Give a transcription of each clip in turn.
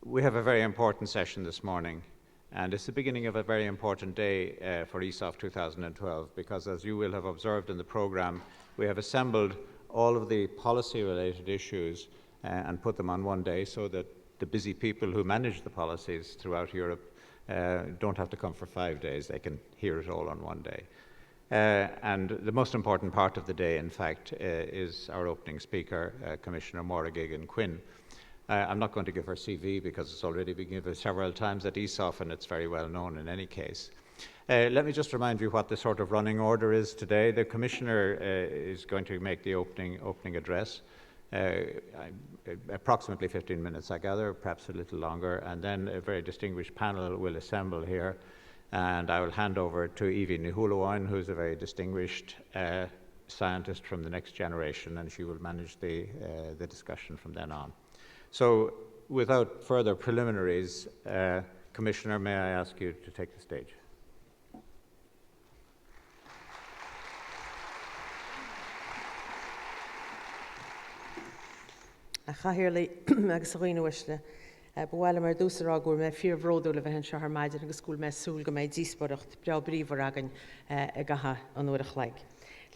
We have a very important session this morning, and it's the beginning of a very important day for ESOF 2012, because as you will have observed in the programme, we have assembled all of the policy-related issues and put them on one day so that the busy people who manage the policies throughout Europe don't have to come for 5 days. They can hear it all on one day. And the most important part of the day, in fact, is our opening speaker, Commissioner Máire Geoghegan-Quinn. I'm not going to give her CV because it's already been given several times at ESOF and it's very well known in any case. Let me just remind you what the sort of running order is today. The Commissioner is going to make the opening address, approximately 15 minutes I gather, perhaps a little longer, and then a very distinguished panel will assemble here, and I will hand over to Evie Nihuluoin, who's a very distinguished scientist from the next generation, and she will manage the discussion from then on. So, without further preliminaries, Commissioner, may I ask you to take the stage? Chahirli agus roiine uisle bhile mar dúsar agur me fear bhródú le bheithin seo maidin agus school me súl go méid díspóireacht breá bríomhar agan a gatha an uairich leig.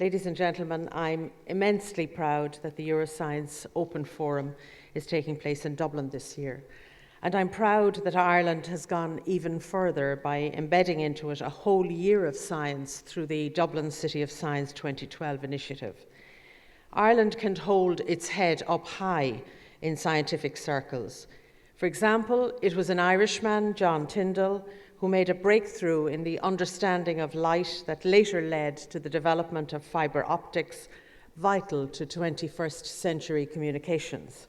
Ladies and gentlemen, I'm immensely proud that the Euroscience Open Forum is taking place in Dublin this year. And I'm proud that Ireland has gone even further by embedding into it a whole year of science through the Dublin City of Science 2012 initiative. Ireland can hold its head up high in scientific circles. For example, it was an Irishman, John Tyndall, who made a breakthrough in the understanding of light that later led to the development of fibre optics, vital to 21st century communications.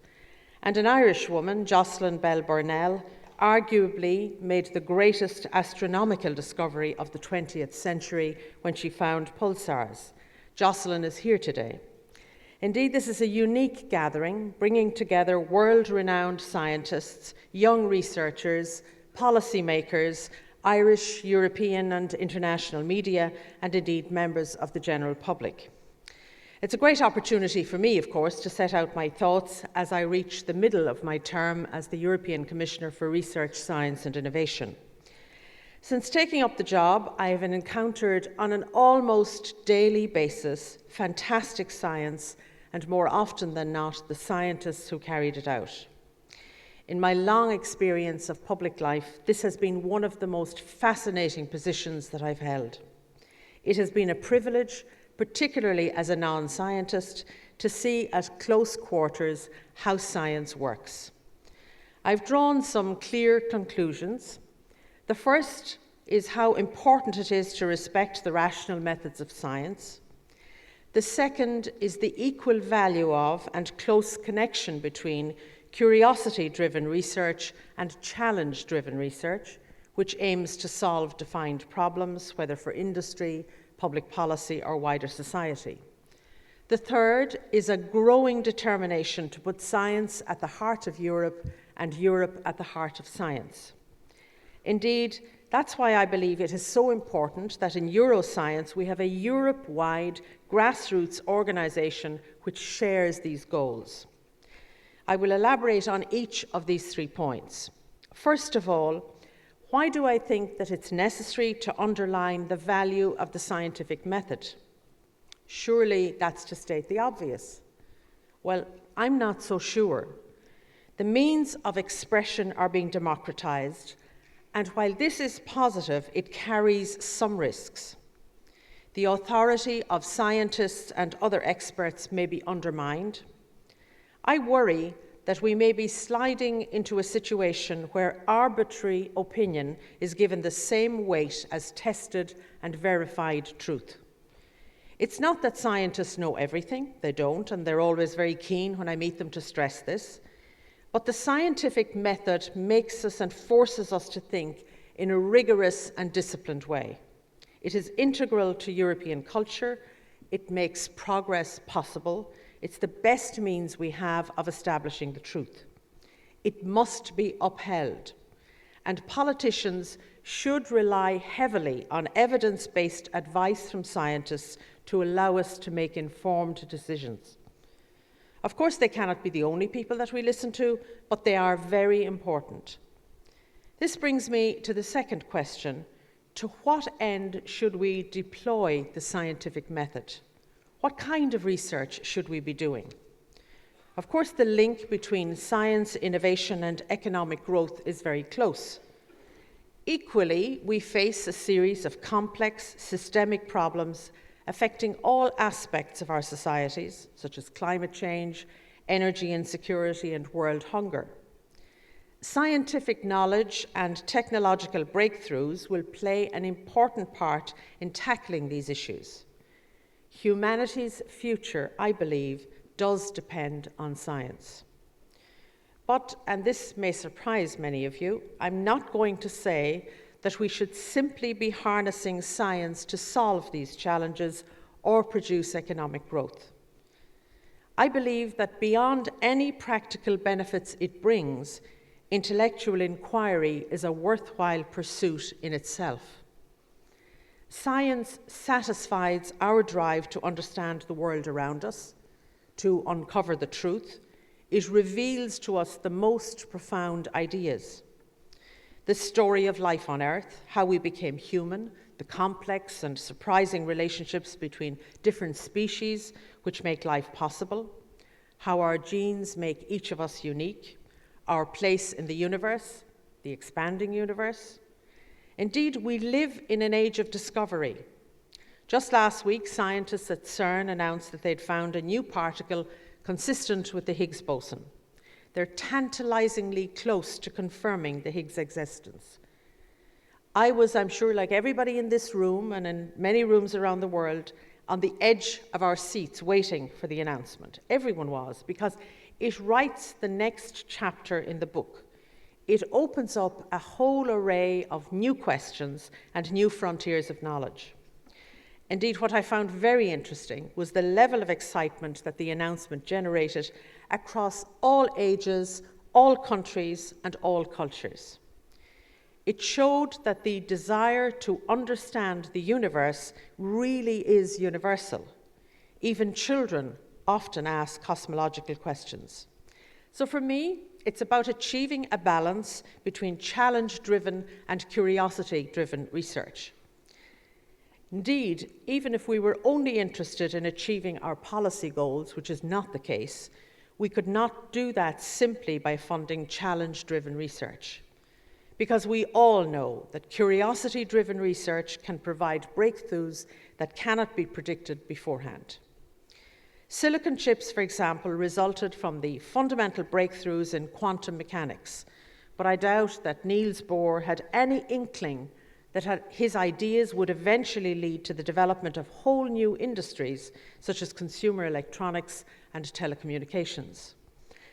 And an Irish woman, Jocelyn Bell Burnell, arguably made the greatest astronomical discovery of the 20th century when she found pulsars. Jocelyn is here today. Indeed, this is a unique gathering, bringing together world-renowned scientists, young researchers, policymakers, Irish, European and international media, and indeed members of the general public. It's a great opportunity for me, of course, to set out my thoughts as I reach the middle of my term as the European Commissioner for Research, Science and Innovation. Since taking up the job, I have encountered on an almost daily basis fantastic science, and more often than not, the scientists who carried it out. In my long experience of public life, this has been one of the most fascinating positions that I've held. It has been a privilege, particularly as a non-scientist, to see at close quarters how science works. I've drawn some clear conclusions. The first is how important it is to respect the rational methods of science. The second is the equal value of and close connection between curiosity-driven research and challenge-driven research, which aims to solve defined problems, whether for industry, public policy, or wider society. The third is a growing determination to put science at the heart of Europe and Europe at the heart of science. Indeed, that's why I believe it is so important that in Euroscience we have a Europe-wide grassroots organisation which shares these goals. I will elaborate on each of these 3 points. First of all, why do I think that it's necessary to underline the value of the scientific method? Surely that's to state the obvious. Well, I'm not so sure. The means of expression are being democratised, and while this is positive, it carries some risks. The authority of scientists and other experts may be undermined. I worry that we may be sliding into a situation where arbitrary opinion is given the same weight as tested and verified truth. It's not that scientists know everything, they don't, and they're always very keen when I meet them to stress this, but the scientific method makes us and forces us to think in a rigorous and disciplined way. It is integral to European culture, it makes progress possible, it's the best means we have of establishing the truth. It must be upheld, and politicians should rely heavily on evidence-based advice from scientists to allow us to make informed decisions. Of course, they cannot be the only people that we listen to, but they are very important. This brings me to the second question. To what end should we deploy the scientific method? What kind of research should we be doing? Of course, the link between science, innovation, and economic growth is very close. Equally, we face a series of complex, systemic problems affecting all aspects of our societies, such as climate change, energy insecurity, and world hunger. Scientific knowledge and technological breakthroughs will play an important part in tackling these issues. Humanity's future, I believe, does depend on science. But, and this may surprise many of you, I'm not going to say that we should simply be harnessing science to solve these challenges or produce economic growth. I believe that beyond any practical benefits it brings, intellectual inquiry is a worthwhile pursuit in itself. Science satisfies our drive to understand the world around us, to uncover the truth. It reveals to us the most profound ideas. The story of life on Earth, how we became human, the complex and surprising relationships between different species which make life possible, how our genes make each of us unique, our place in the universe, the expanding universe. Indeed, we live in an age of discovery. Just last week, scientists at CERN announced that they'd found a new particle consistent with the Higgs boson. They're tantalizingly close to confirming the Higgs existence. I was, I'm sure, like everybody in this room and in many rooms around the world, on the edge of our seats waiting for the announcement. Everyone was, because it writes the next chapter in the book. It opens up a whole array of new questions and new frontiers of knowledge. Indeed, what I found very interesting was the level of excitement that the announcement generated across all ages, all countries, and all cultures. It showed that the desire to understand the universe really is universal. Even children often ask cosmological questions. So for me, it's about achieving a balance between challenge-driven and curiosity-driven research. Indeed, even if we were only interested in achieving our policy goals, which is not the case, we could not do that simply by funding challenge-driven research. Because we all know that curiosity-driven research can provide breakthroughs that cannot be predicted beforehand. Silicon chips, for example, resulted from the fundamental breakthroughs in quantum mechanics, but I doubt that Niels Bohr had any inkling that his ideas would eventually lead to the development of whole new industries, such as consumer electronics and telecommunications.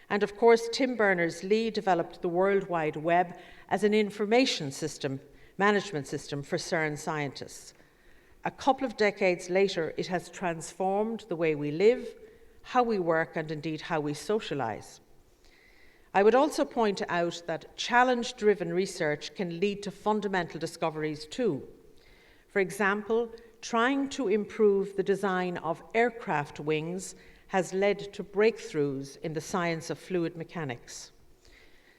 And of course, Tim Berners-Lee developed the World Wide Web as an information system, management system for CERN scientists. A couple of decades later, it has transformed the way we live, how we work, and indeed how we socialize. I would also point out that challenge-driven research can lead to fundamental discoveries too. For example, trying to improve the design of aircraft wings has led to breakthroughs in the science of fluid mechanics.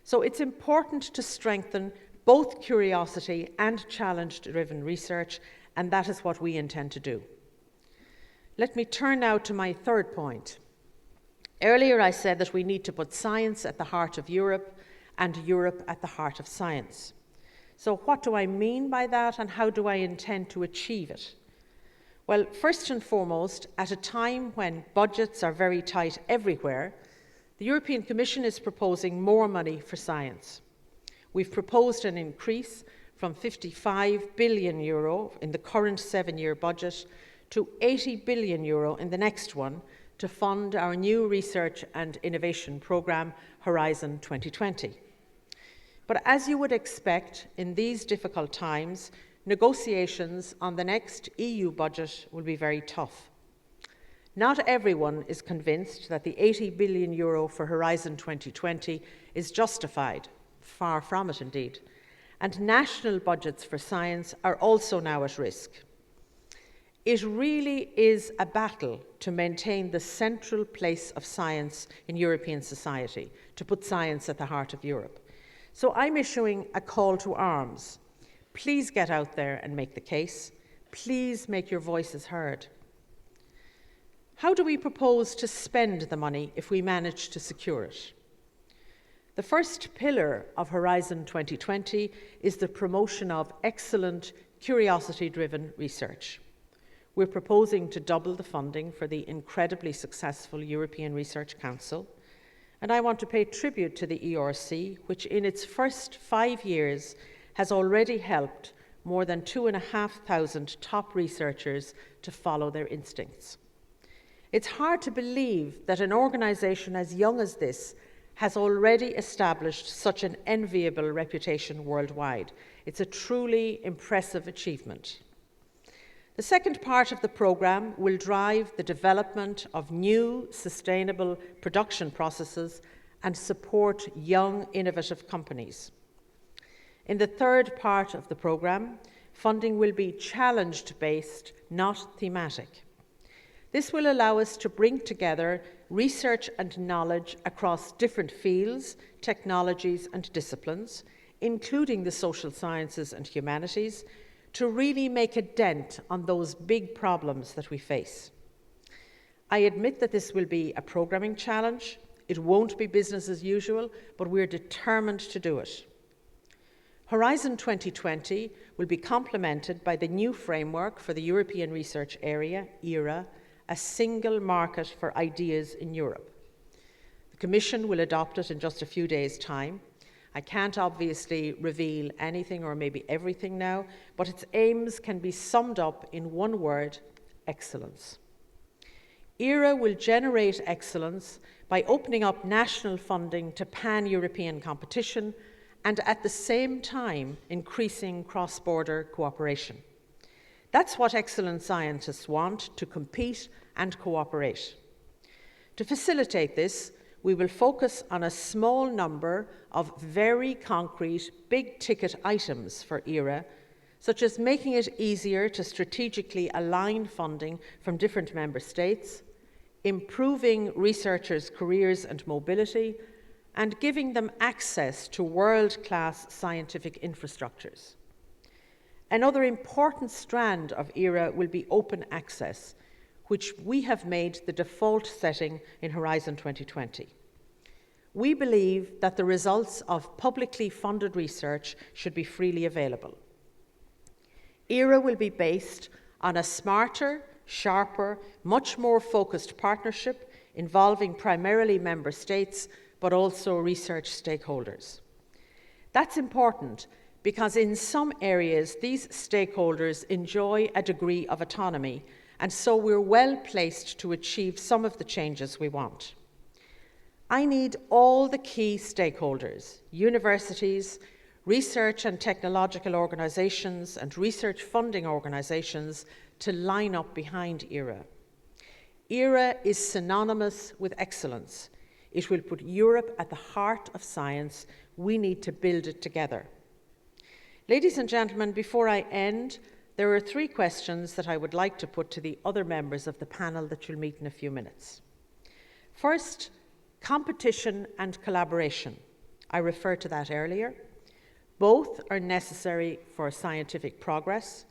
So it's important to strengthen both curiosity and challenge-driven research, and that is what we intend to do. Let me turn now to my third point. Earlier I said that we need to put science at the heart of Europe and Europe at the heart of science. So what do I mean by that, and how do I intend to achieve it? Well, first and foremost, at a time when budgets are very tight everywhere, the European Commission is proposing more money for science. We've proposed an increase from €55 billion in the current 7-year budget to €80 billion in the next one to fund our new research and innovation programme, Horizon 2020. But as you would expect in these difficult times, negotiations on the next EU budget will be very tough. Not everyone is convinced that the €80 billion for Horizon 2020 is justified, far from it indeed, and national budgets for science are also now at risk. It really is a battle to maintain the central place of science in European society, to put science at the heart of Europe. So I'm issuing a call to arms. Please get out there and make the case. Please make your voices heard. How do we propose to spend the money if we manage to secure it? The first pillar of Horizon 2020 is the promotion of excellent, curiosity-driven research. We're proposing to double the funding for the incredibly successful European Research Council, and I want to pay tribute to the ERC, which in its first 5 years has already helped more than 2,500 top researchers to follow their instincts. It's hard to believe that an organisation as young as this has already established such an enviable reputation worldwide. It's a truly impressive achievement. The second part of the programme will drive the development of new, sustainable production processes and support young, innovative companies. In the third part of the programme, funding will be challenge-based, not thematic. This will allow us to bring together research and knowledge across different fields, technologies and disciplines, including the social sciences and humanities, to really make a dent on those big problems that we face. I admit that this will be a programming challenge. It won't be business as usual, but we're determined to do it. Horizon 2020 will be complemented by the new framework for the European Research Area, ERA, a single market for ideas in Europe. The Commission will adopt it in just a few days' time. I can't obviously reveal anything or maybe everything now, but its aims can be summed up in one word: excellence. ERA will generate excellence by opening up national funding to pan-European competition and at the same time increasing cross-border cooperation. That's what excellent scientists want: to compete and cooperate. To facilitate this, we will focus on a small number of very concrete, big-ticket items for ERA, such as making it easier to strategically align funding from different member states, improving researchers' careers and mobility, and giving them access to world-class scientific infrastructures. Another important strand of ERA will be open access, which we have made the default setting in Horizon 2020. We believe that the results of publicly funded research should be freely available. ERA will be based on a smarter, sharper, much more focused partnership involving primarily member states, but also research stakeholders. That's important because in some areas these stakeholders enjoy a degree of autonomy, and so we're well placed to achieve some of the changes we want. I need all the key stakeholders, universities, research and technological organisations and research funding organisations to line up behind ERA. ERA is synonymous with excellence. It will put Europe at the heart of science. We need to build it together. Ladies and gentlemen, before I end, there are 3 questions that I would like to put to the other members of the panel that you'll meet in a few minutes. First, competition and collaboration. I referred to that earlier. Both are necessary for scientific progress.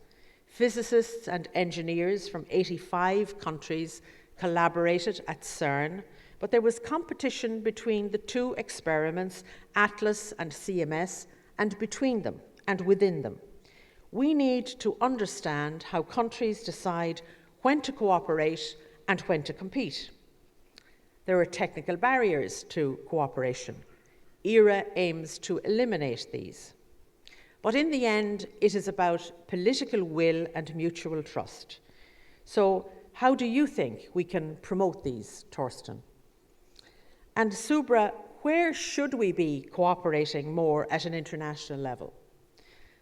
Physicists and engineers from 85 countries collaborated at CERN, but there was competition between the 2 experiments, ATLAS and CMS, and between them and within them. We need to understand how countries decide when to cooperate and when to compete. There are technical barriers to cooperation. ERA aims to eliminate these. But in the end, it is about political will and mutual trust. So how do you think we can promote these, Torsten? And Subra, where should we be cooperating more at an international level?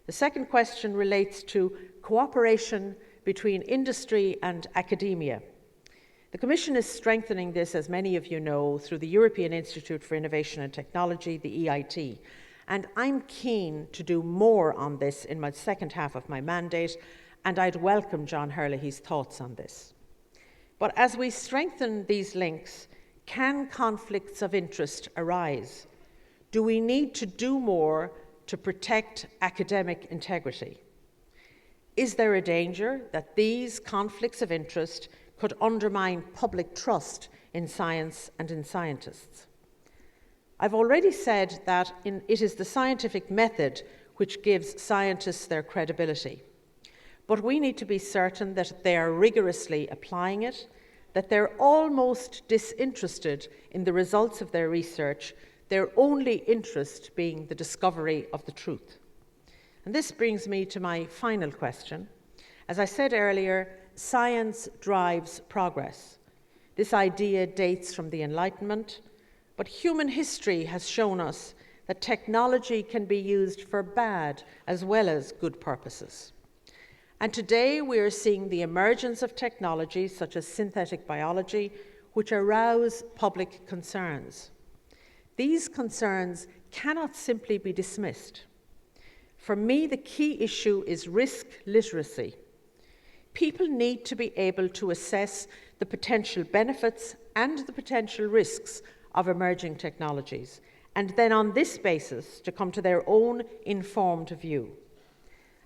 The second question relates to cooperation between industry and academia. The Commission is strengthening this, as many of you know, through the European Institute for Innovation and Technology, the EIT. And I'm keen to do more on this in my second half of my mandate, and I'd welcome John Herlihy's thoughts on this. But as we strengthen these links, can conflicts of interest arise? Do we need to do more to protect academic integrity? Is there a danger that these conflicts of interest could undermine public trust in science and in scientists? I've already said that it is the scientific method which gives scientists their credibility. But we need to be certain that they are rigorously applying it, that they're almost disinterested in the results of their research, their only interest being the discovery of the truth. And this brings me to my final question. As I said earlier, science drives progress. This idea dates from the Enlightenment, but human history has shown us that technology can be used for bad as well as good purposes. And today we are seeing the emergence of technologies such as synthetic biology, which arouse public concerns. These concerns cannot simply be dismissed. For me, the key issue is risk literacy. People need to be able to assess the potential benefits and the potential risks of emerging technologies, and then on this basis to come to their own informed view.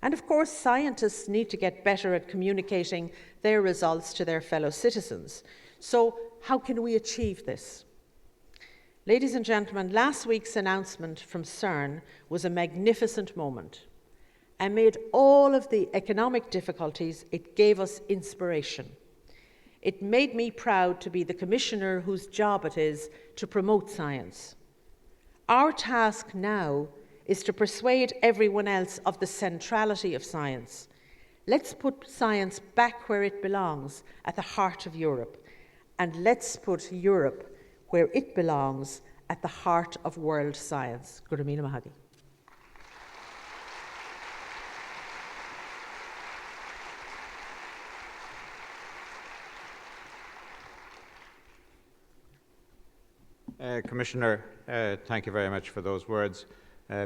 And of course, scientists need to get better at communicating their results to their fellow citizens. So how can we achieve this? Ladies and gentlemen, last week's announcement from CERN was a magnificent moment. Amid all of the economic difficulties, it gave us inspiration. It made me proud to be the commissioner whose job it is to promote science. Our task now is to persuade everyone else of the centrality of science. Let's put science back where it belongs, at the heart of Europe. And let's put Europe where it belongs, at the heart of world science. Gurumila Mahadi. Commissioner, thank you very much for those words.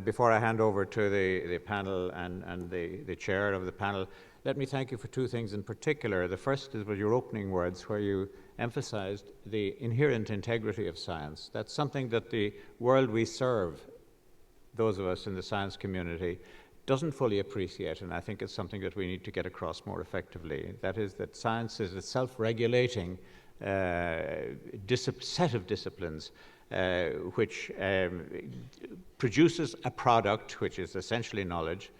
Before I hand over to the panel and the chair of the panel, let me thank you for two things in particular. The first is with your opening words, where you emphasized the inherent integrity of science. That's something that the world we serve, those of us in the science community, doesn't fully appreciate, and I think it's something that we need to get across more effectively. That is that science is a self-regulating set of disciplines which produces a product which is essentially knowledge,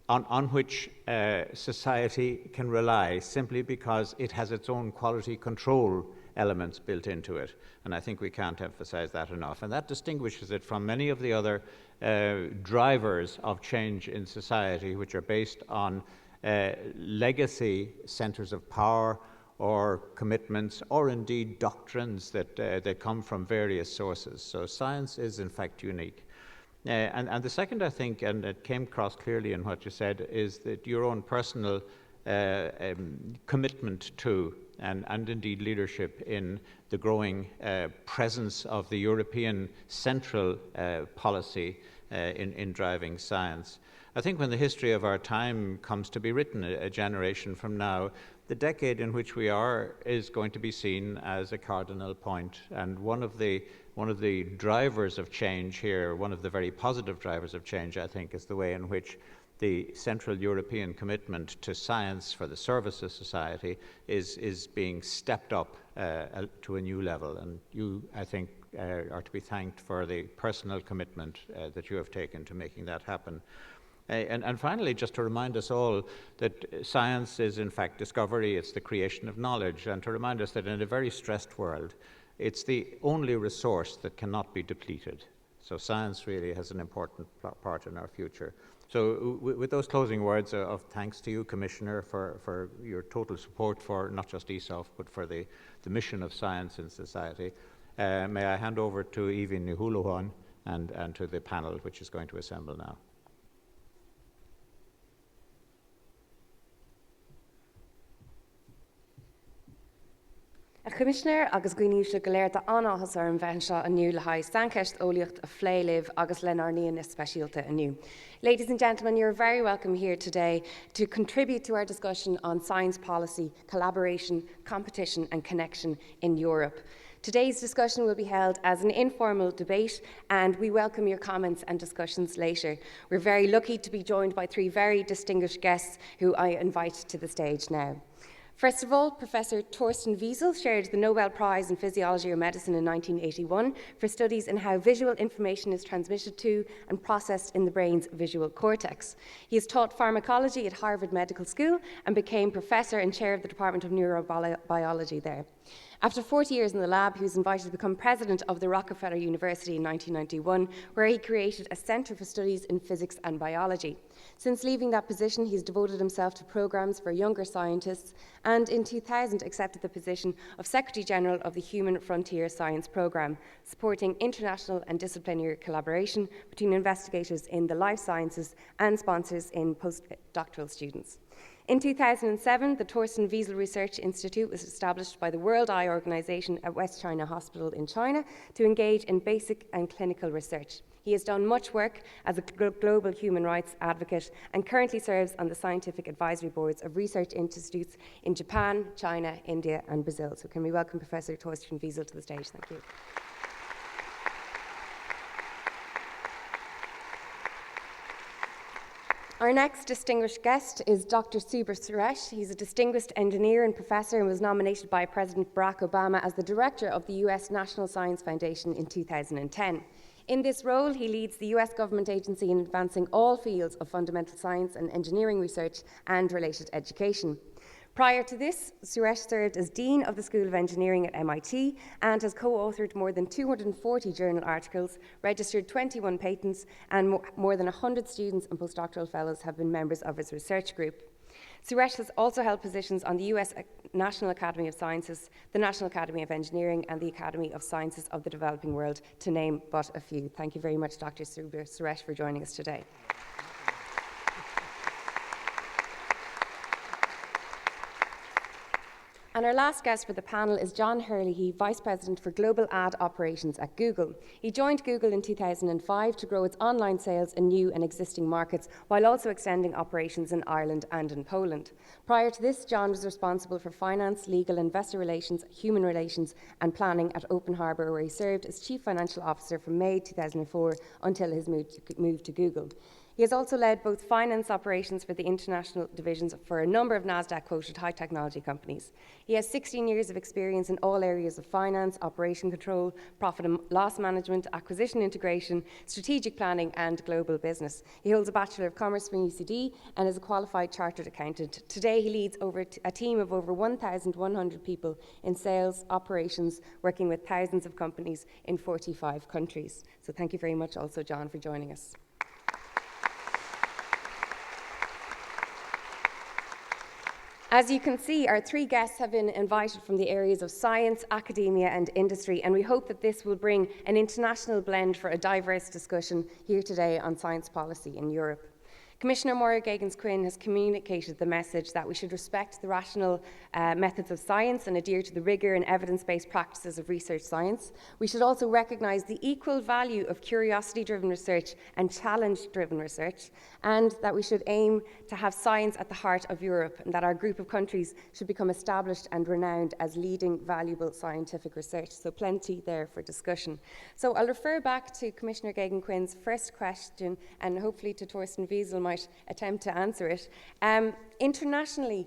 on which society can rely simply because it has its own quality control elements built into it. And I think we can't emphasize that enough. And that distinguishes it from many of the other drivers of change in society, which are based on legacy centers of power or commitments, or indeed doctrines that come from various sources. So science is in fact unique. And the second, I think, and it came across clearly in what you said, is that your own personal commitment to and indeed leadership in the growing presence of the European central policy in driving science. I think when the history of our time comes to be written a generation from now, the decade in which we are is going to be seen as a cardinal point. And one of the drivers of change here, one of the very positive drivers of change, I think, is the way in which the Central European commitment to science for the service of society is being stepped up to a new level. And you, I think, are to be thanked for the personal commitment that you have taken to making that happen. And finally, just to remind us all that science is in fact discovery, it's the creation of knowledge, and to remind us that in a very stressed world, it's the only resource that cannot be depleted. So science really has an important part in our future. So with those closing words of thanks to you, Commissioner, for your total support for not just ESOF, but for the mission of science in society, may I hand over to Evie Nihuluhan and to the panel which is going to assemble now. Commissioner agus gcuinúise go léir anáthas ar an bhean seo aniu le haid sanceist óliacht a phléilibh agus lenarníon is speisialta aniu. Ladies and gentlemen, you're very welcome here today to contribute to our discussion on science policy, collaboration, competition and connection in Europe. Today's discussion will be held as an informal debate, and we welcome your comments and discussions later. We're very lucky to be joined by three very distinguished guests who I invite to the stage now. First of all, Professor Thorsten Wiesel shared the Nobel Prize in Physiology or Medicine in 1981 for studies in how visual information is transmitted to and processed in the brain's visual cortex. He has taught pharmacology at Harvard Medical School and became professor and chair of the Department of Neurobiology there. After 40 years in the lab, he was invited to become president of the Rockefeller University in 1991, where he created a Centre for Studies in Physics and Biology. Since leaving that position, he's devoted himself to programs for younger scientists and in 2000 accepted the position of Secretary General of the Human Frontier Science Programme, supporting international and disciplinary collaboration between investigators in the life sciences and sponsors in postdoctoral students. In 2007, the Thorsten Wiesel Research Institute was established by the World Eye Organization at West China Hospital in China to engage in basic and clinical research. He has done much work as a global human rights advocate and currently serves on the scientific advisory boards of research institutes in Japan, China, India, and Brazil. So can we welcome Professor Thorsten Wiesel to the stage? Thank you. Our next distinguished guest is Dr. Subir Suresh. He's a distinguished engineer and professor and was nominated by President Barack Obama as the director of the US National Science Foundation in 2010. In this role, he leads the US government agency in advancing all fields of fundamental science and engineering research and related education. Prior to this, Suresh served as Dean of the School of Engineering at MIT and has co-authored more than 240 journal articles, registered 21 patents, and more than 100 students and postdoctoral fellows have been members of his research group. Suresh has also held positions on the US National Academy of Sciences, the National Academy of Engineering, and the Academy of Sciences of the Developing World, to name but a few. Thank you very much, Dr. Subir Suresh, for joining us today. And our last guest for the panel is John Hurley, Vice President for Global Ad Operations at Google. He joined Google in 2005 to grow its online sales in new and existing markets, while also extending operations in Ireland and in Poland. Prior to this, John was responsible for finance, legal, investor relations, human relations, and planning at Open Harbour, where he served as Chief Financial Officer from May 2004 until his move to Google. He has also led both finance operations for the international divisions for a number of NASDAQ-quoted high-technology companies. He has 16 years of experience in all areas of finance, operation control, profit and loss management, acquisition integration, strategic planning, and global business. He holds a Bachelor of Commerce from UCD and is a qualified chartered accountant. Today, he leads a team of over 1,100 people in sales, operations, working with thousands of companies in 45 countries. So thank you very much also, John, for joining us. As you can see, our three guests have been invited from the areas of science, academia, and industry, and we hope that this will bring an international blend for a diverse discussion here today on science policy in Europe. Commissioner Máire Geoghegan-Quinn has communicated the message that we should respect the rational methods of science and adhere to the rigour and evidence-based practices of research science. We should also recognise the equal value of curiosity-driven research and challenge-driven research, and that we should aim to have science at the heart of Europe, and that our group of countries should become established and renowned as leading valuable scientific research. So plenty there for discussion. So I'll refer back to Commissioner Geoghegan-Quinn's first question, and hopefully to Thorsten Wiesel might attempt to answer it. Internationally,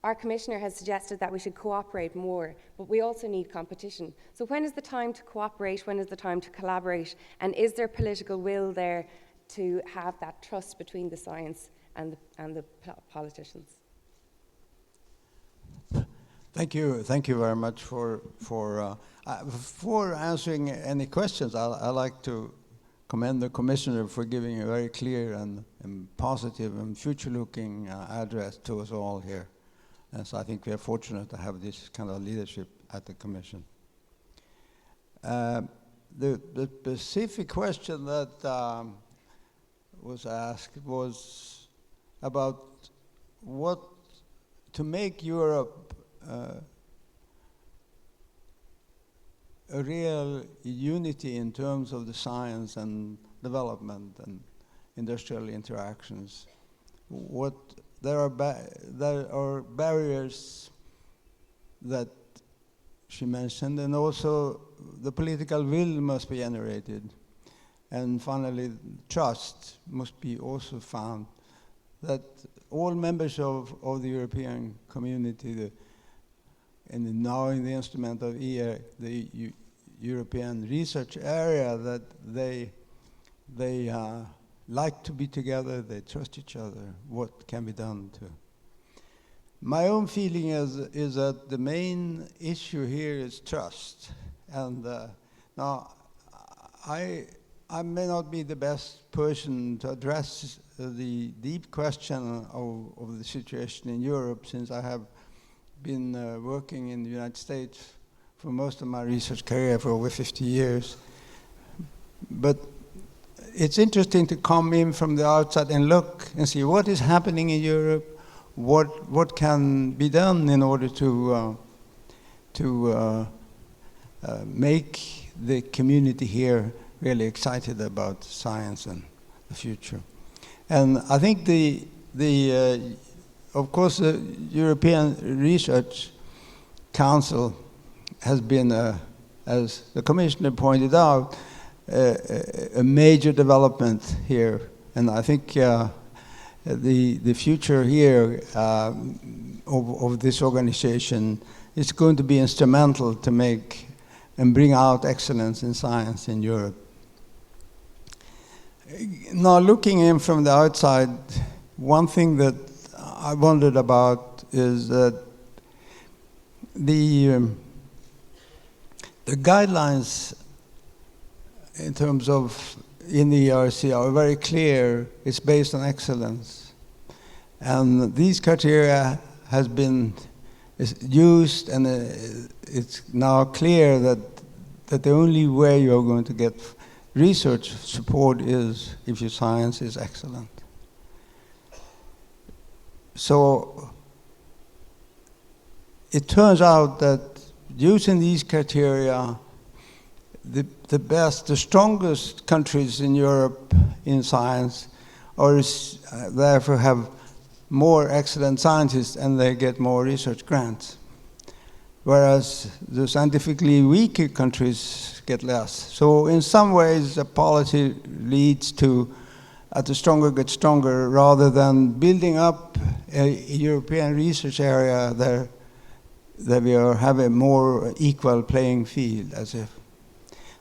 our Commissioner has suggested that we should cooperate more, but we also need competition. So when is the time to cooperate? When is the time to collaborate? And is there political will there to have that trust between the science and the politicians? Thank you very much for before answering any questions. I'd like to commend the Commissioner for giving a very clear and positive and future-looking address to us all here. And so I think we are fortunate to have this kind of leadership at the Commission. The specific question that was asked was about what to make Europe a real unity in terms of the science and development and industrial interactions. There are barriers that she mentioned, and also the political will must be generated. And finally, trust must be also found that all members of the European community, and now in the instrument of EA, the European research area, that they like to be together, they trust each other, what can be done to. My own feeling is that the main issue here is trust. And now, I may not be the best person to address the deep question of the situation in Europe, since I have been working in the United States for most of my research career for over 50 years. But it's interesting to come in from the outside and look and see what is happening in Europe, what can be done in order to make the community here really excited about science and the future. And I think of course, the European Research Council has been, as the Commissioner pointed out, a major development here. And I think the future here of this organization is going to be instrumental to make and bring out excellence in science in Europe. Now, looking in from the outside, one thing that I wondered about is that the guidelines in terms of in the ERC are very clear. It's based on excellence, and these criteria has been used, and it's now clear that the only way you're going to get research support is if your science is excellent. So it turns out that using these criteria, the strongest countries in Europe in science are therefore have more excellent scientists, and they get more research grants. Whereas the scientifically weaker countries get less. So in some ways, the policy leads to the stronger get stronger, rather than building up a European research area there, that we have a more equal playing field, as if.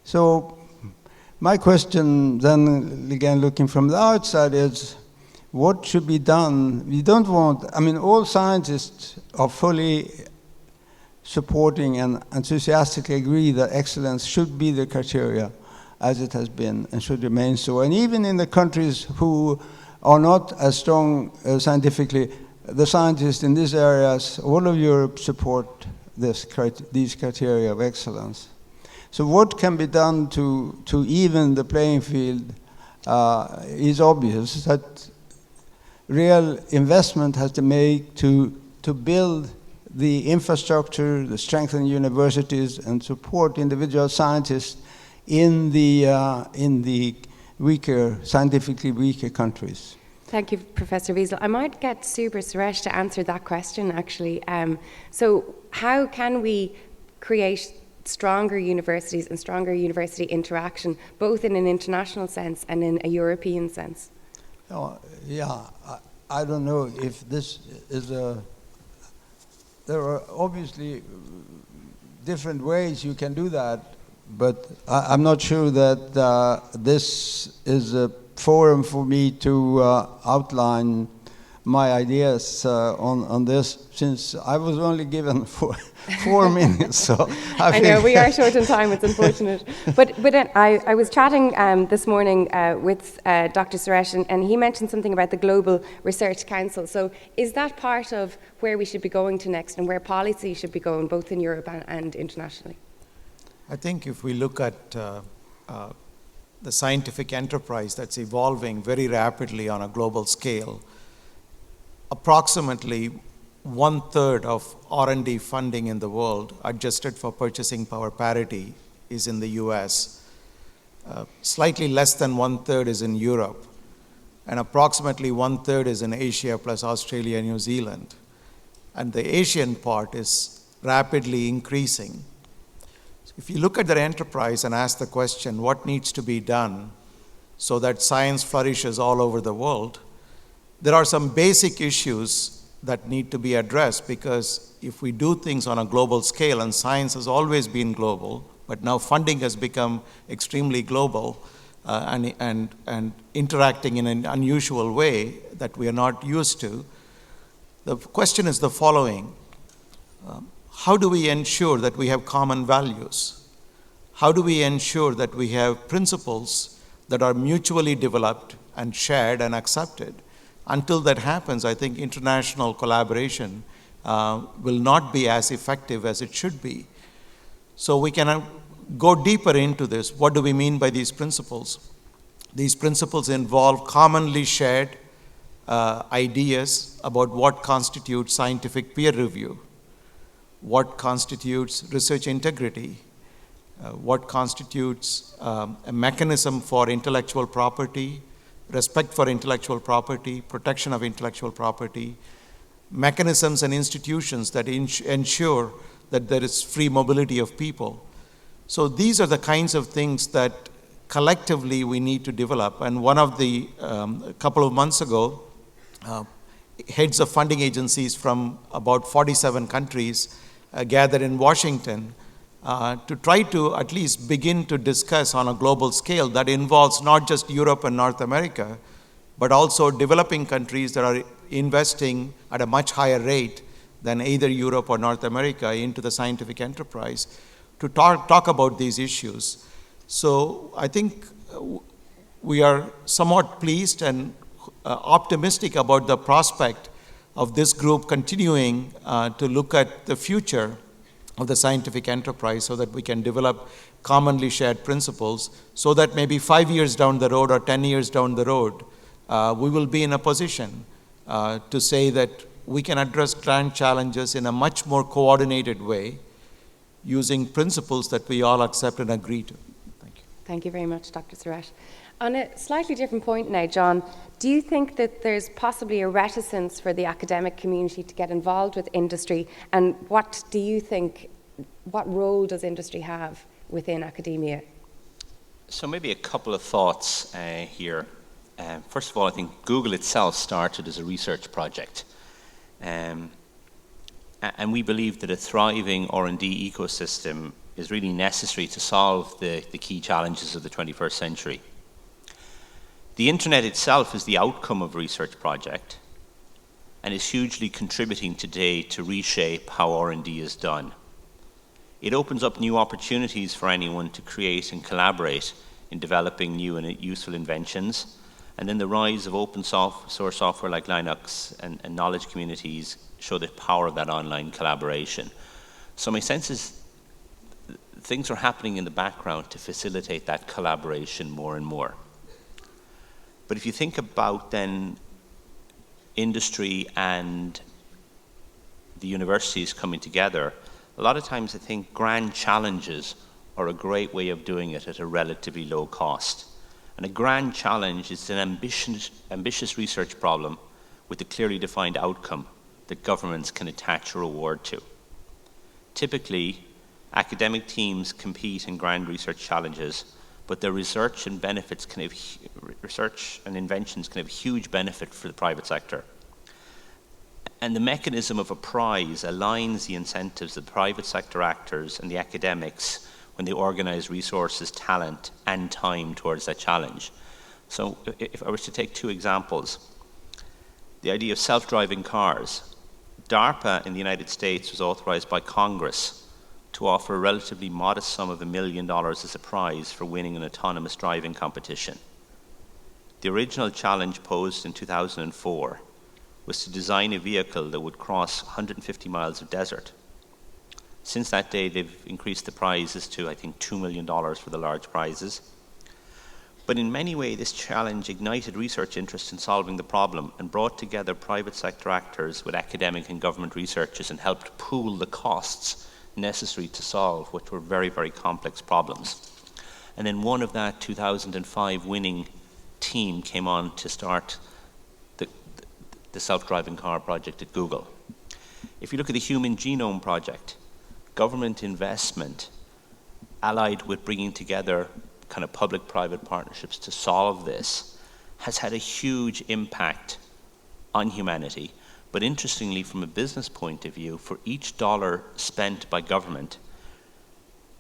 So my question then, again, looking from the outside, is what should be done? We don't want, I mean, all scientists are fully supporting and enthusiastically agree that excellence should be the criteria, as it has been and should remain so. And even in the countries who are not as strong scientifically, the scientists in these areas, all of Europe, support these criteria of excellence. So what can be done to even the playing field is obvious, that real investment has to make to build the infrastructure, the strengthen universities, and support individual scientists in the weaker, scientifically weaker countries. Thank you, Professor Wiesel. I might get Super Suresh to answer that question, actually. So how can we create stronger universities and stronger university interaction, both in an international sense and in a European sense? Yeah, I don't know if this is there are obviously different ways you can do that, but I'm not sure that this is a forum for me to outline my ideas on this, since I was only given 4 minutes. So I know we are short on time. It's unfortunate, but I was chatting this morning with Dr. Suresh, and he mentioned something about the Global Research Council. So is that part of where we should be going to next, and where policy should be going, both in Europe and internationally? I think if we look at the scientific enterprise that's evolving very rapidly on a global scale, approximately 1/3 of R&D funding in the world, adjusted for purchasing power parity, is in the US, slightly less than 1/3 is in Europe, and approximately 1/3 is in Asia plus Australia and New Zealand. And the Asian part is rapidly increasing. So if you look at their enterprise and ask the question, what needs to be done so that science flourishes all over the world, there are some basic issues that need to be addressed, because if we do things on a global scale, and science has always been global, but now funding has become extremely global and interacting in an unusual way that we are not used to, the question is the following. How do we ensure that we have common values? How do we ensure that we have principles that are mutually developed and shared and accepted? Until that happens, I think international collaboration will not be as effective as it should be. So we can go deeper into this. What do we mean by these principles? These principles involve commonly shared ideas about what constitutes scientific peer review, what constitutes research integrity, what constitutes a mechanism for intellectual property, respect for intellectual property, protection of intellectual property, mechanisms and institutions that ensure that there is free mobility of people. So these are the kinds of things that collectively we need to develop. And one of the, a couple of months ago, heads of funding agencies from about 47 countries gathered in Washington to try to at least begin to discuss on a global scale that involves not just Europe and North America, but also developing countries that are investing at a much higher rate than either Europe or North America into the scientific enterprise to talk about these issues. So I think we are somewhat pleased and optimistic about the prospect of this group continuing to look at the future of the scientific enterprise so that we can develop commonly shared principles so that maybe 5 years down the road or 10 years down the road, we will be in a position to say that we can address grand challenges in a much more coordinated way using principles that we all accept and agree to. Thank you. Thank you very much, Dr. Suresh. On a slightly different point now, John, do you think that there's possibly a reticence for the academic community to get involved with industry? And what do you think, what role does industry have within academia? So maybe a couple of thoughts here. First of all, I think Google itself started as a research project. And we believe that a thriving R&D ecosystem is really necessary to solve the key challenges of the 21st century. The internet itself is the outcome of a research project and is hugely contributing today to reshape how R&D is done. It opens up new opportunities for anyone to create and collaborate in developing new and useful inventions, and then the rise of open source software like Linux and knowledge communities show the power of that online collaboration. So my sense is things are happening in the background to facilitate that collaboration more and more. But if you think about then industry and the universities coming together, a lot of times I think grand challenges are a great way of doing it at a relatively low cost. And a grand challenge is an ambitious research problem with a clearly defined outcome that governments can attach a reward to. Typically, academic teams compete in grand research challenges, but their research and inventions can have huge benefit for the private sector. And the mechanism of a prize aligns the incentives of the private sector actors and the academics when they organize resources, talent, and time towards that challenge. So if I was to take two examples, the idea of self-driving cars. DARPA in the United States was authorized by Congress to offer a relatively modest sum of $1 million as a prize for winning an autonomous driving competition. The original challenge posed in 2004 was to design a vehicle that would cross 150 miles of desert. Since that day, they've increased the prizes to, I think, $2 million for the large prizes. But in many ways, this challenge ignited research interest in solving the problem and brought together private sector actors with academic and government researchers and helped pool the costs necessary to solve, which were very, very complex problems. And then one of that 2005 winning team came on to start the self-driving car project at Google. If you look at the Human Genome Project, government investment allied with bringing together kind of public-private partnerships to solve this has had a huge impact on humanity. But interestingly, from a business point of view, for each dollar spent by government,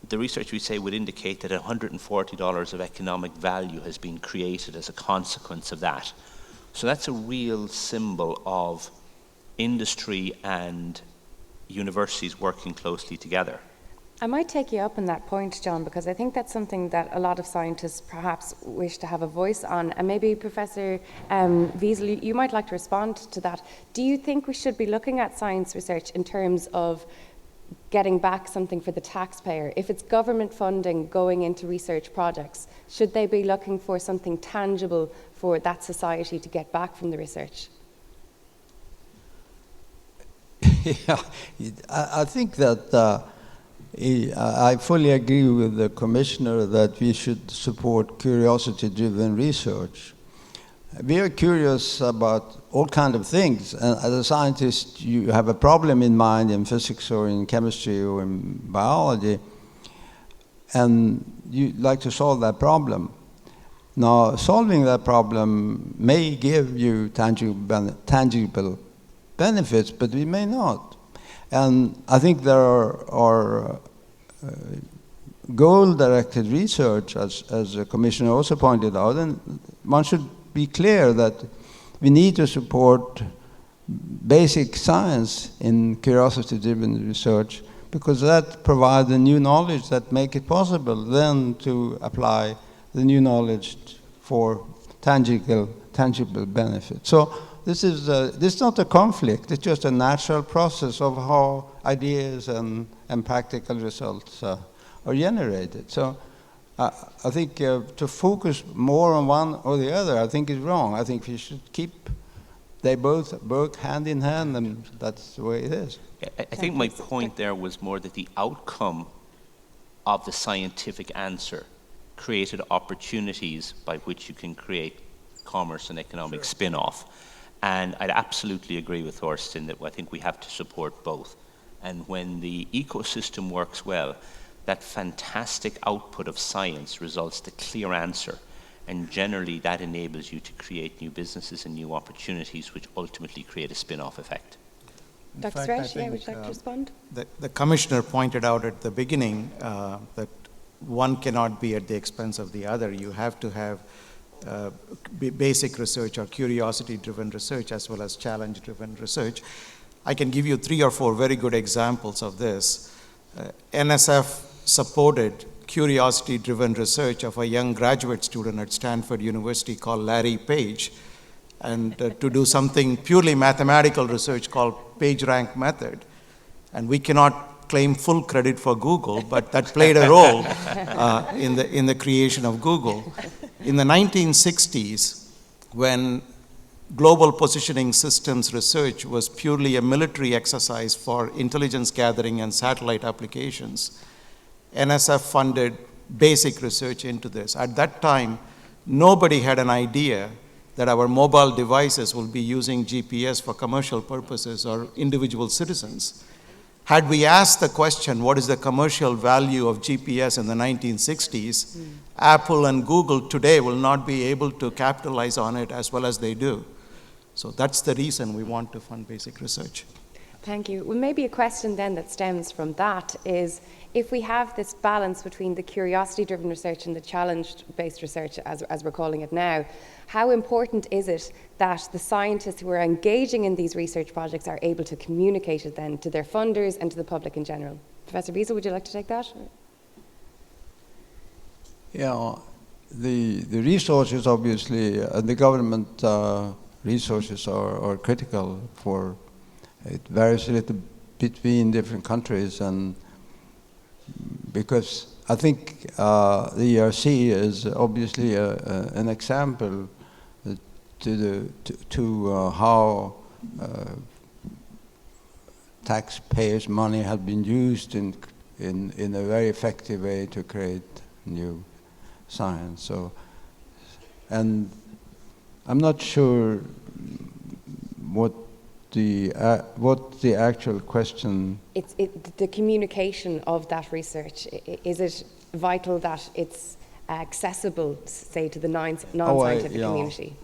the research we say would indicate that $140 of economic value has been created as a consequence of that. So that's a real symbol of industry and universities working closely together. I might take you up on that point, John, because I think that's something that a lot of scientists perhaps wish to have a voice on. And maybe Professor Wiesel, you might like to respond to that. Do you think we should be looking at science research in terms of getting back something for the taxpayer? If it's government funding going into research projects, should they be looking for something tangible for that society to get back from the research? Yeah, I think that I fully agree with the Commissioner that we should support curiosity-driven research. We are curious about all kinds of things, and as a scientist, you have a problem in mind in physics or in chemistry or in biology, and you like to solve that problem. Now, solving that problem may give you tangible benefits, but we may not. And I think there are goal-directed research, as the Commissioner also pointed out, and one should be clear that we need to support basic science in curiosity-driven research, because that provides the new knowledge that make it possible then to apply the new knowledge for tangible benefits. So this is not a conflict, it's just a natural process of how ideas and practical results are generated. So I think to focus more on one or the other, I think is wrong. I think we should keep, they both work hand in hand, and that's the way it is. I think my point there was more that the outcome of the scientific answer created opportunities by which you can create commerce and economic spin-off. And I'd absolutely agree with Thorsten that I think we have to support both. And when the ecosystem works well, that fantastic output of science results in a clear answer. And generally that enables you to create new businesses and new opportunities, which ultimately create a spin-off effect. Dr. Stresh, would you like to respond? The Commissioner pointed out at the beginning that one cannot be at the expense of the other. You have to have basic research or curiosity-driven research as well as challenge-driven research. I can give you 3 or 4 very good examples of this. NSF supported curiosity-driven research of a young graduate student at Stanford University called Larry Page, and to do something purely mathematical research called PageRank method. And we cannot claim full credit for Google, but that played a role in the creation of Google. In the 1960s, when global positioning systems research was purely a military exercise for intelligence gathering and satellite applications, NSF funded basic research into this. At that time, nobody had an idea that our mobile devices will be using GPS for commercial purposes or individual citizens. Had we asked the question, what is the commercial value of GPS in the 1960s, Apple and Google today will not be able to capitalize on it as well as they do. So that's the reason we want to fund basic research. Thank you. Well, maybe a question then that stems from that is, if we have this balance between the curiosity-driven research and the challenge-based research, as we're calling it now, how important is it that the scientists who are engaging in these research projects are able to communicate it then to their funders and to the public in general? Professor Wiesel, would you like to take that? Yeah, the resources obviously, the government resources are critical for, it varies a little between different countries, and because I think the ERC is obviously an example to how taxpayers' money has been used in a very effective way to create new science. So, and I'm not sure what the actual question. It's the communication of that research. Is it vital that it's accessible, say, to the non-scientific community?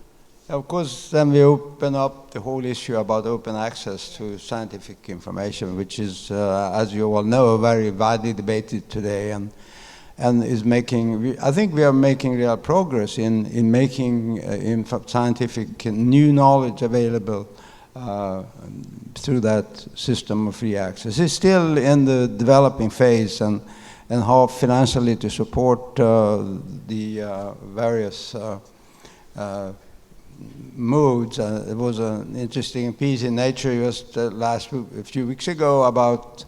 Of course, then we open up the whole issue about open access to scientific information, which is, as you all know, very widely debated today, and is making. I think we are making real progress in making scientific new knowledge available through that system of free access. It's still in the developing phase, and how financially to support the various modes. There was an interesting piece in Nature just a few weeks ago about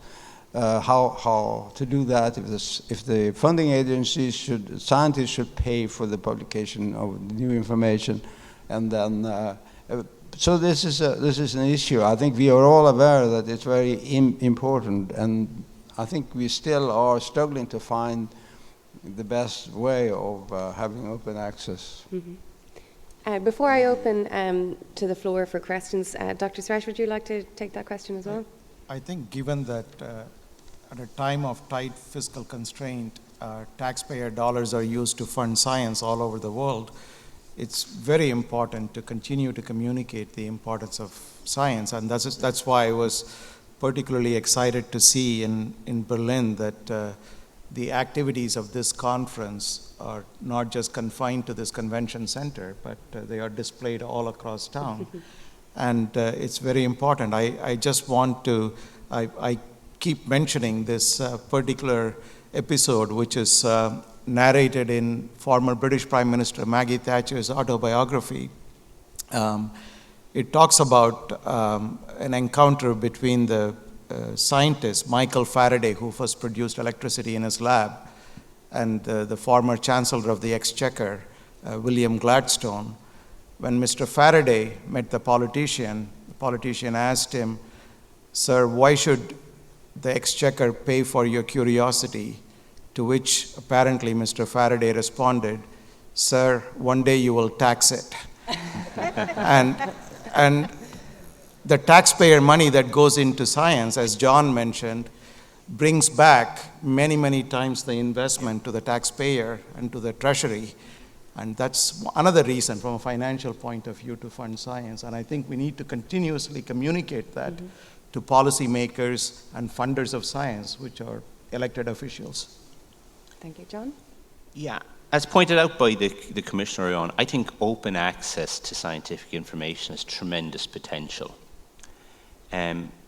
how to do that. If the funding agencies scientists should pay for the publication of new information, and then so this is an issue. I think we are all aware that it's very important, and I think we still are struggling to find the best way of having open access. Mm-hmm. Before I open to the floor for questions, Dr. Suresh, would you like to take that question as well? I think given that at a time of tight fiscal constraint, taxpayer dollars are used to fund science all over the world, it's very important to continue to communicate the importance of science. And that's why I was particularly excited to see in Berlin that the activities of this conference are not just confined to this convention center, but they are displayed all across town. And it's very important. I just want to, I keep mentioning this particular episode, which is narrated in former British Prime Minister Maggie Thatcher's autobiography. It talks about an encounter between the scientist Michael Faraday, who first produced electricity in his lab, and the former Chancellor of the Exchequer, William Gladstone. When Mr. Faraday met the politician asked him, "Sir, why should the Exchequer pay for your curiosity?" To which apparently Mr. Faraday responded, "Sir, one day you will tax it." and the taxpayer money that goes into science, as John mentioned, brings back many, many times the investment to the taxpayer and to the treasury. And that's another reason from a financial point of view to fund science. And I think we need to continuously communicate that to policymakers and funders of science, which are elected officials. Thank you, John. Yeah, as pointed out by the Commissioner on, I think open access to scientific information has tremendous potential.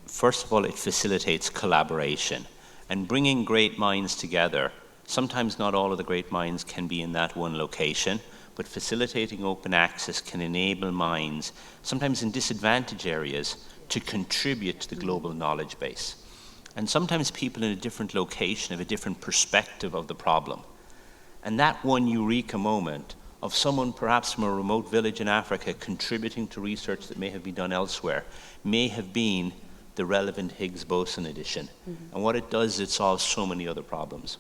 First of all, it facilitates collaboration and bringing great minds together. Sometimes not all of the great minds can be in that one location, but facilitating open access can enable minds, sometimes in disadvantaged areas, to contribute to the global knowledge base. And sometimes people in a different location have a different perspective of the problem. And that one eureka moment of someone perhaps from a remote village in Africa contributing to research that may have been done elsewhere may have been the relevant Higgs boson addition. And what it does is it solves so many other problems.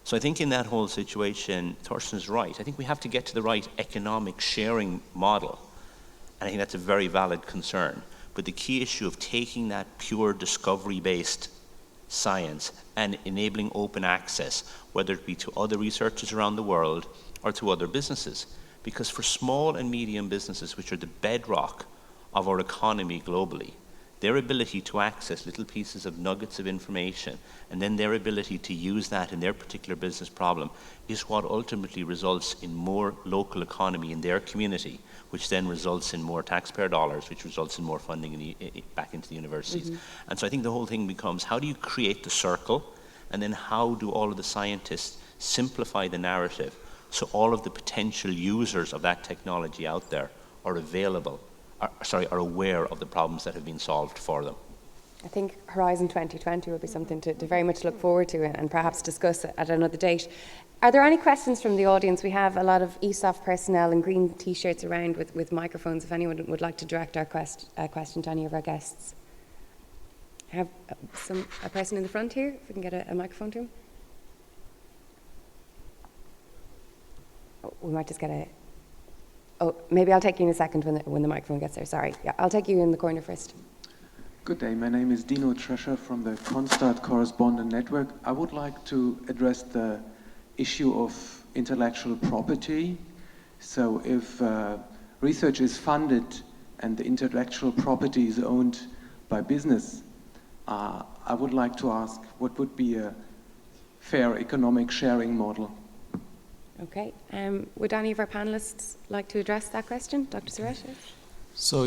So I think in that whole situation, Thorsten is right. I think we have to get to the right economic sharing model. And I think that's a very valid concern. But the key issue of taking that pure discovery-based science and enabling open access, whether it be to other researchers around the world or to other businesses. Because for small and medium businesses, which are the bedrock of our economy globally, their ability to access little pieces of nuggets of information and then their ability to use that in their particular business problem is what ultimately results in more local economy in their community, which then results in more taxpayer dollars, which results in more funding back into the universities. And so I think the whole thing becomes, how do you create the circle, and then how do all of the scientists simplify the narrative so all of the potential users of that technology out there are are aware of the problems that have been solved for them. I think Horizon 2020 will be something to very much look forward to and perhaps discuss at another date. Are there any questions from the audience? We have a lot of ESOF personnel and green T-shirts around with microphones if anyone would like to direct our question to any of our guests. have a person in the front here, if we can get a microphone to him. Oh, we might just get a... Oh, maybe I'll take you in a second when the microphone gets there. Sorry. Yeah, I'll take you in the corner first. Good day. My name is Dino Trescher from the Constat Correspondent Network. I would like to address the issue of intellectual property. So if research is funded and the intellectual property is owned by business, I would like to ask what would be a fair economic sharing model? Okay. Would any of our panelists like to address that question? Dr. Suresh? So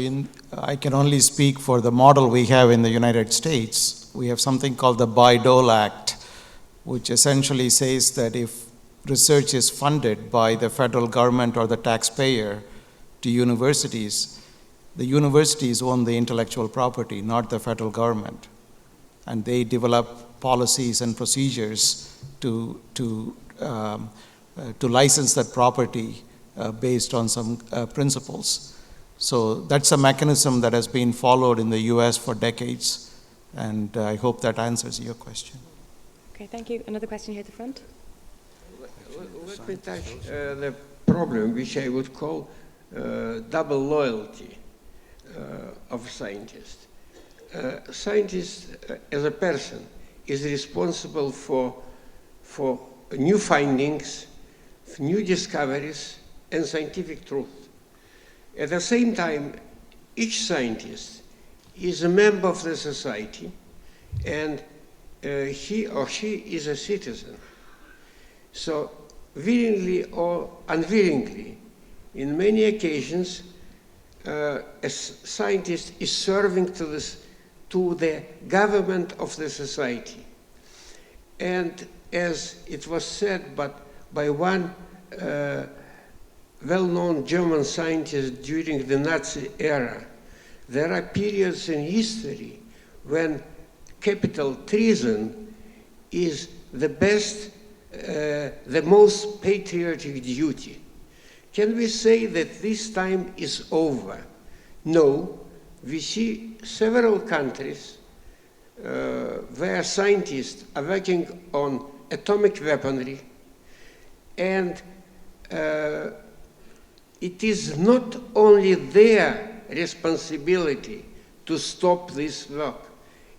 I can only speak for the model we have in the United States. We have something called the Bayh-Dole Act, which essentially says that if research is funded by the federal government or the taxpayer to universities, the universities own the intellectual property, not the federal government. And they develop policies and procedures to license that property based on some principles. So that's a mechanism that has been followed in the US for decades, and I hope that answers your question. Okay, thank you. Another question here at the front. Let me touch the problem which I would call double loyalty of scientists. Scientist as a person is responsible for new findings, new discoveries, and scientific truth. At the same time, each scientist is a member of the society, and he or she is a citizen. So, willingly or unwillingly, in many occasions, a scientist is serving to the government of the society. And as it was said by one well-known German scientist during the Nazi era, there are periods in history when capital treason is the best, the most patriotic duty. Can we say that this time is over? No. We see several countries where scientists are working on atomic weaponry, and it is not only their responsibility to stop this work,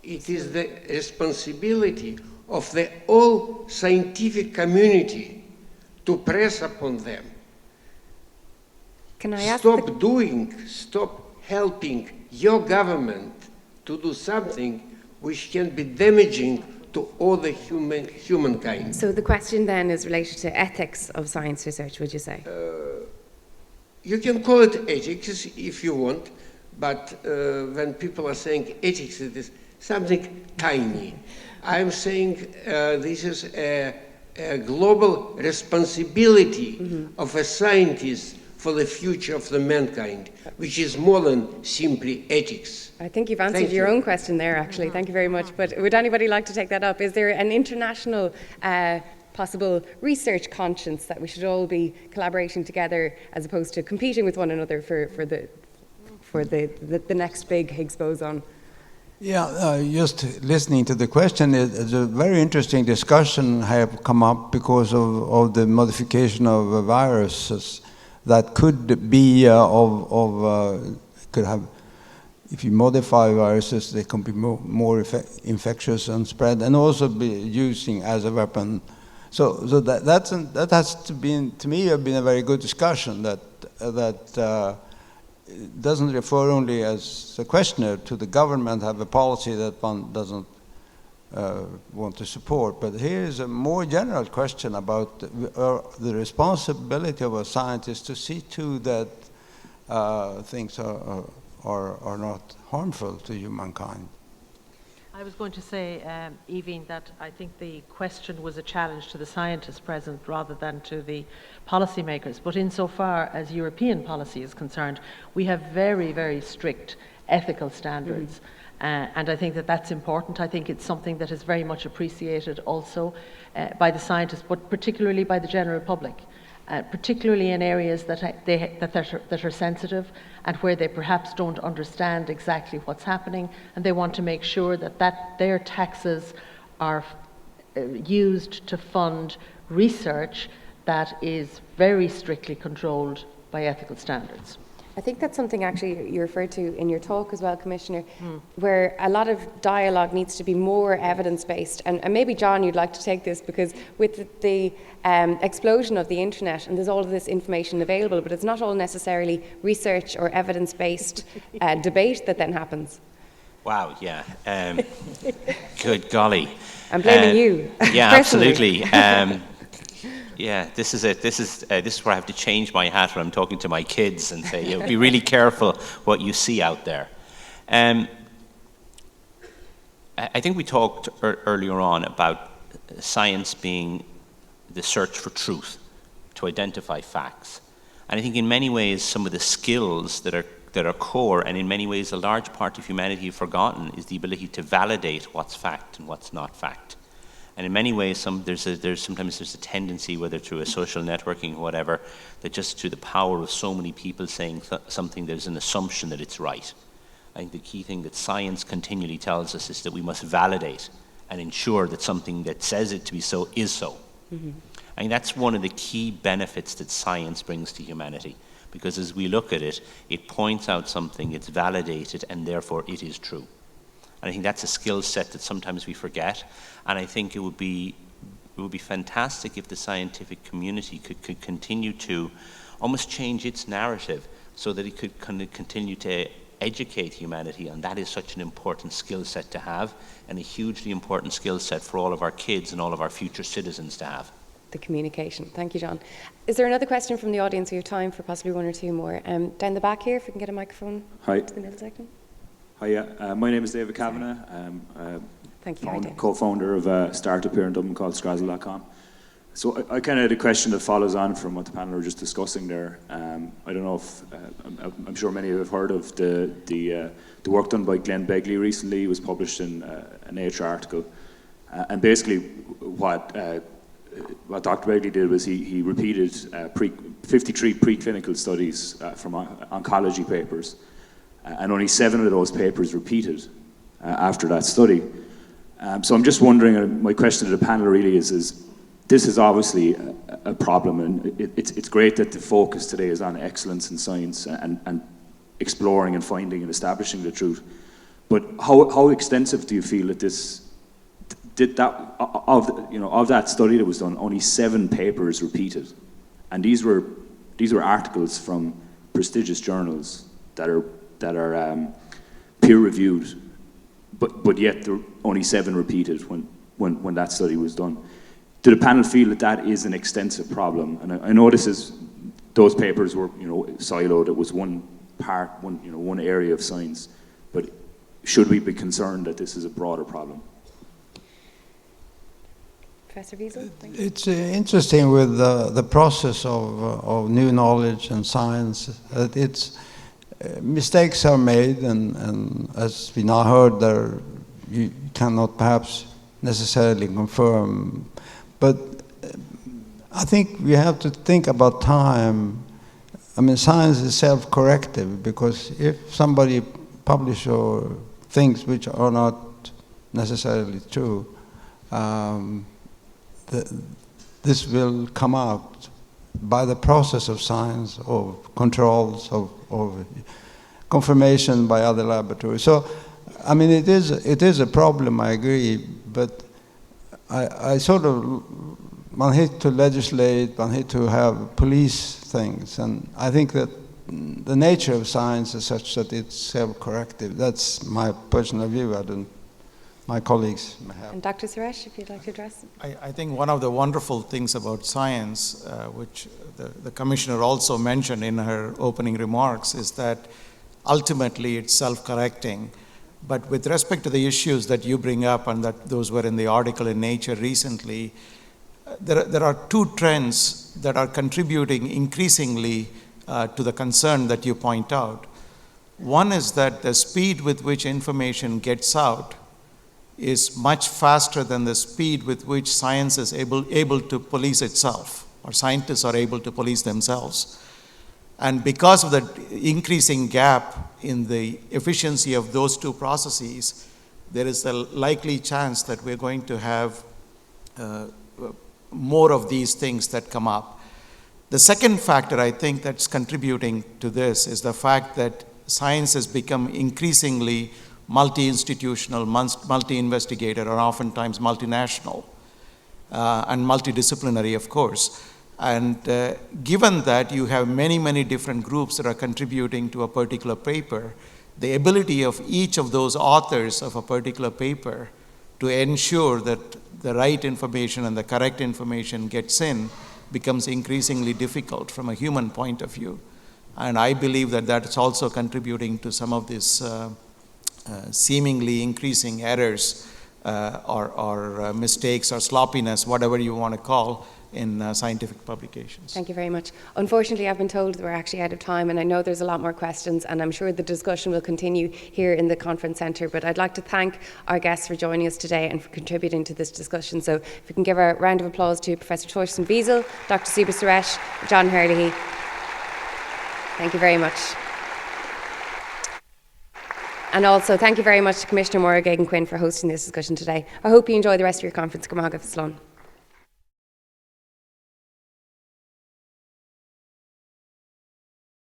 it is the responsibility of the whole scientific community to press upon them. Can I ask stop helping your government to do something which can be damaging to all the humankind. So the question then is related to ethics of science research, would you say? You can call it ethics if you want, but when people are saying ethics, it is something tiny. I'm saying this is a global responsibility of a scientist for the future of the mankind, which is more than simply ethics. I think you've answered your own question there, actually. Thank you very much. But would anybody like to take that up? Is there an international possible research conscience that we should all be collaborating together as opposed to competing with one another for the next big Higgs boson? Yeah, just listening to the question, it's a very interesting discussion have come up because of the modification of viruses that could be could have, if you modify viruses, they can be more infectious and spread, and also be using as a weapon. So that has to be, to me, have been a very good discussion that doesn't refer only as a questioner to the government have a policy that one doesn't want to support. But here is a more general question about the responsibility of a scientist to see to that things are not harmful to humankind. I was going to say, Evie, that I think the question was a challenge to the scientists present rather than to the policymakers. But insofar as European policy is concerned, we have very, very strict ethical standards. And I think that that's important. I think it's something that is very much appreciated also by the scientists, but particularly by the general public. particularly in areas that are sensitive and where they perhaps don't understand exactly what's happening, and they want to make sure that their taxes are used to fund research that is very strictly controlled by ethical standards. I think that's something actually you referred to in your talk as well, Commissioner, where a lot of dialogue needs to be more evidence-based. And maybe, John, you'd like to take this, because with the explosion of the internet, and there's all of this information available, but it's not all necessarily research or evidence-based debate that then happens. Wow, yeah. Good golly. I'm blaming you. Yeah, absolutely. Yeah, this is it. This is where I have to change my hat when I'm talking to my kids and say, be really careful what you see out there. I think we talked earlier on about science being the search for truth, to identify facts. And I think in many ways some of the skills that are core, and in many ways a large part of humanity forgotten, is the ability to validate what's fact and what's not fact. And in many ways, sometimes there's a tendency, whether through a social networking or whatever, that just through the power of so many people saying something, there's an assumption that it's right. I think the key thing that science continually tells us is that we must validate and ensure that something that says it to be so is so. Mm-hmm. I think that's one of the key benefits that science brings to humanity, because as we look at it, it points out something, it's validated, and therefore it is true. And I think that's a skill set that sometimes we forget. And I think it would be fantastic if the scientific community could continue to almost change its narrative so that it could continue to educate humanity. And that is such an important skill set to have, and a hugely important skill set for all of our kids and all of our future citizens to have. The communication. Thank you, John. Is there another question from the audience? We have time for possibly one or two more. Down the back here, if we can get a microphone. Hi. To the middle section. Hi, my name is David Kavanagh. Thank you. Co-founder of a startup here in Dublin called Scrazzle.com. So I kind of had a question that follows on from what the panel were just discussing there. I don't know if, I'm sure many of you have heard of the work done by Glenn Begley recently. It was published in a Nature article. And basically what Dr. Begley did was he repeated 53 preclinical studies from oncology papers. And only 7 of those papers repeated after that study. So I'm just wondering, my question to the panel really is this is obviously a problem, and it's great that the focus today is on excellence in science and exploring and finding and establishing the truth. But how extensive do you feel that this did that of that study that was done? Only 7 papers repeated, and these were articles from prestigious journals that are peer-reviewed, but yet there were only 7 repeated when that study was done. Do the panel feel that is an extensive problem? And I know those papers were siloed. It was one area of science, but should we be concerned that this is a broader problem? Professor Wiesel, thank you. It's interesting with the process of new knowledge and science. Mistakes are made, and as we now heard, you cannot perhaps necessarily confirm. But I think we have to think about time. I mean, science is self-corrective, because if somebody publishes things which are not necessarily true, this will come out by the process of science, of controls, of confirmation by other laboratories. So, I mean, it is a problem, I agree, but I sort of, one hate to legislate, one hate to have police things, and I think that the nature of science is such that it's self-corrective. That's my personal view. My colleagues may have. And Dr. Suresh, if you'd like to address. I think one of the wonderful things about science, which the Commissioner also mentioned in her opening remarks, is that ultimately it's self-correcting. But with respect to the issues that you bring up, and that those were in the article in Nature recently, there are 2 trends that are contributing increasingly to the concern that you point out. One is that the speed with which information gets out is much faster than the speed with which science is able to police itself. or scientists are able to police themselves. And because of the increasing gap in the efficiency of those two processes, there is a likely chance that we're going to have more of these things that come up. The second factor I think that's contributing to this is the fact that science has become increasingly multi-institutional, multi-investigator, or oftentimes multinational, and multidisciplinary, of course. And given that you have many, many different groups that are contributing to a particular paper, the ability of each of those authors of a particular paper to ensure that the right information and the correct information gets in becomes increasingly difficult from a human point of view. And I believe that that's also contributing to some of these seemingly increasing errors or mistakes or sloppiness, whatever you want to call, in scientific publications. Thank you very much. Unfortunately, I've been told that we're actually out of time, and I know there's a lot more questions, and I'm sure the discussion will continue here in the conference centre. But I'd like to thank our guests for joining us today and for contributing to this discussion. So if we can give a round of applause to Professor Torsten Wiesel, Dr. Siba Suresh, John Herlihy. Thank you very much. And also, thank you very much to Commissioner Máire Geoghegan-Quinn for hosting this discussion today. I hope you enjoy the rest of your conference. Go Máire Slán.